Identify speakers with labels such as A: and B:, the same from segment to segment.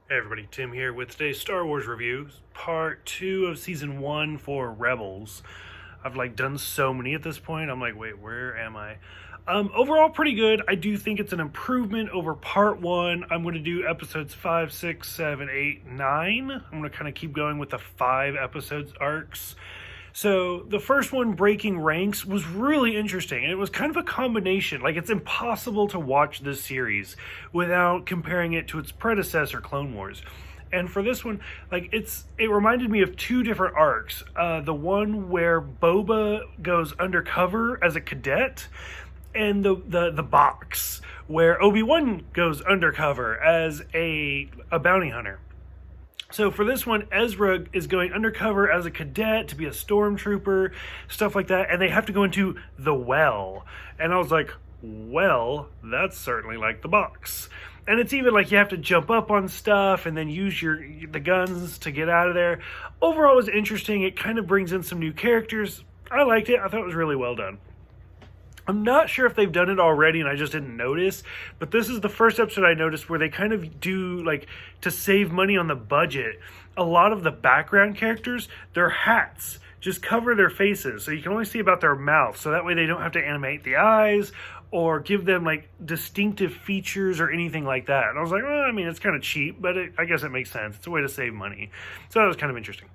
A: Hey everybody, Tim here with today's Star Wars review, part 2 of season 1 for Rebels. I've done so many at this point, I'm like, wait, where am I? Overall pretty good. I do think it's an improvement over part 1. I'm going to do episodes 5, 6, 7, 8, 9. I'm going to kind of keep going with the 5 episodes arcs. So the first one, Breaking Ranks, was really interesting. And it was kind of a combination. It's impossible to watch this series without comparing it to its predecessor, Clone Wars. And for this one, it reminded me of two different arcs. The one where Boba goes undercover as a cadet, and the box where Obi-Wan goes undercover as a bounty hunter. So for this one, Ezra is going undercover as a cadet to be a stormtrooper, stuff like that, and they have to go into the well. And I was like, well, that's certainly like the box. And it's even like you have to jump up on stuff and then use the guns to get out of there. Overall, it was interesting. It kind of brings in some new characters. I liked it. I thought it was really well done. I'm not sure if they've done it already and I just didn't notice, but this is the first episode I noticed where they kind of do, to save money on the budget, a lot of the background characters, their hats just cover their faces, so you can only see about their mouth, so that way they don't have to animate the eyes or give them, distinctive features or anything like that. And I was like, well, I mean, it's kind of cheap, but I guess it makes sense. It's a way to save money. So that was kind of interesting.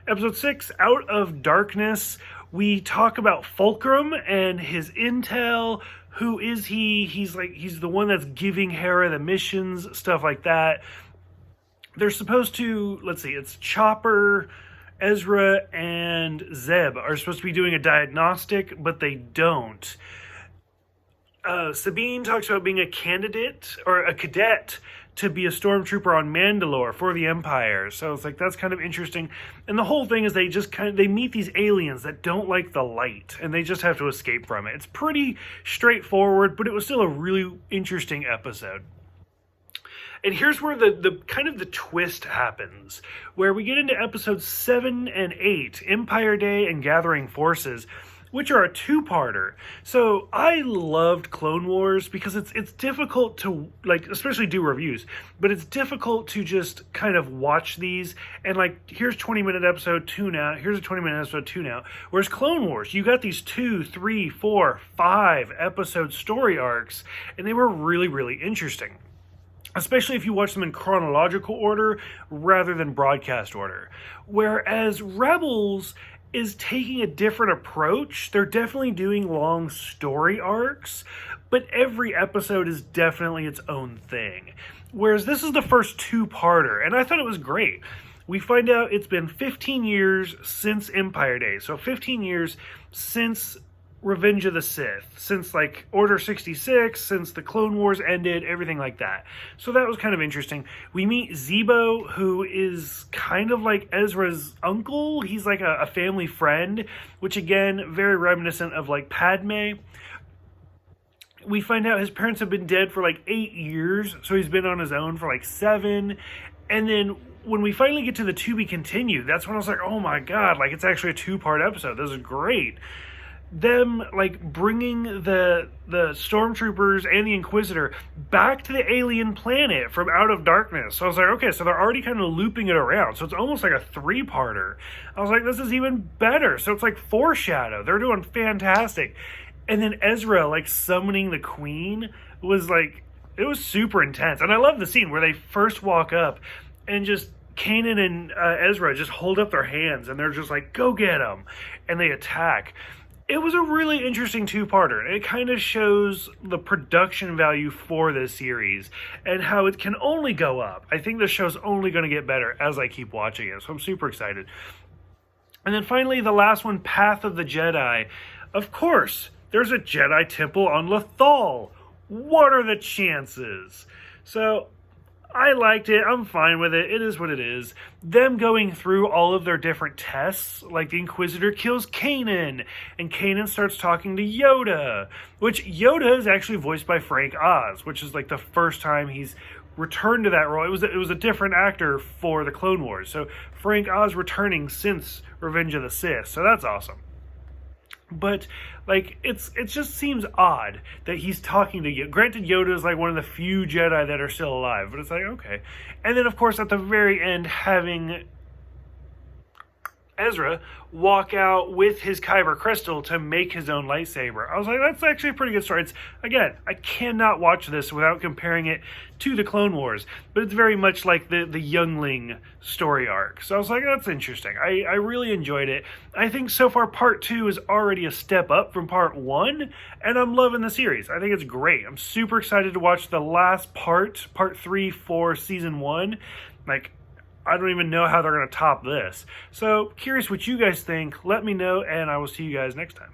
A: Episode 6, Out of Darkness. We talk about Fulcrum and his intel. Who is he? He's the one that's giving Hera the missions, stuff like that. They're supposed to, it's Chopper, Ezra, and Zeb are supposed to be doing a diagnostic, but they don't. Sabine talks about being a candidate or a cadet to be a stormtrooper on Mandalore for the Empire. So it's that's kind of interesting. And the whole thing is they meet these aliens that don't like the light and they just have to escape from it. It's pretty straightforward, but it was still a really interesting episode. And here's where the kind of the twist happens, where we get into episodes 7 and 8, Empire Day and Gathering Forces, which are a two-parter. So I loved Clone Wars because it's difficult to, especially do reviews, but it's difficult to just kind of watch these and here's 20-minute episode, tune out, here's a 20-minute episode, tune out. Whereas Clone Wars, you got these 2, 3, 4, 5 episode story arcs, and they were really, really interesting. Especially if you watch them in chronological order rather than broadcast order. Whereas Rebels is taking a different approach. They're definitely doing long story arcs, but every episode is definitely its own thing. Whereas this is the first two-parter, and I thought it was great. We find out it's been 15 years since Empire Day, so 15 years since Revenge of the Sith, since Order 66, since the Clone Wars ended, everything like that. So that was kind of interesting. We meet Zebo, who is kind of like Ezra's uncle. He's a family friend, which again, very reminiscent of Padme. We find out his parents have been dead for 8 years, so he's been on his own for 7. And then when we finally get to the To Be Continued, that's when I was like, oh my god, it's actually a 2-part episode. This is great. Them bringing the stormtroopers and the Inquisitor back to the alien planet from Out of Darkness. So I was like, okay, so they're already kind of looping it around. So it's almost like a 3-parter. I was like, this is even better. So it's foreshadow. They're doing fantastic. And then Ezra summoning the Queen was it was super intense. And I love the scene where they first walk up and just Kanan and Ezra just hold up their hands and they're just go get them, and they attack. It was a really interesting 2-parter. It kind of shows the production value for this series and how it can only go up. I think the show's only going to get better as I keep watching it, so I'm super excited. And then finally, the last one, Path of the Jedi. Of course, there's a Jedi temple on Lothal. What are the chances? So I liked it. I'm fine with it. It is what it is. Them going through all of their different tests, the Inquisitor kills Kanan, and Kanan starts talking to Yoda, which Yoda is actually voiced by Frank Oz, which is the first time he's returned to that role. It was a different actor for the Clone Wars. So Frank Oz returning since Revenge of the Sith. So that's awesome. But like it just seems odd that he's talking to Yoda. Granted, Yoda is like one of the few Jedi that are still alive, but it's like, okay. And then of course at the very end, having Ezra walk out with his Kyber crystal to make his own lightsaber. I was like, that's actually a pretty good story. It's, again, I cannot watch this without comparing it to the Clone Wars, but it's very much like the youngling story arc. So I was like, that's interesting. I really enjoyed it. I think so far part 2 is already a step up from part 1, and I'm loving the series. I think it's great. I'm super excited to watch the last part 3 for season 1. Like, I don't even know how they're going to top this. So, curious what you guys think. Let me know, and I will see you guys next time.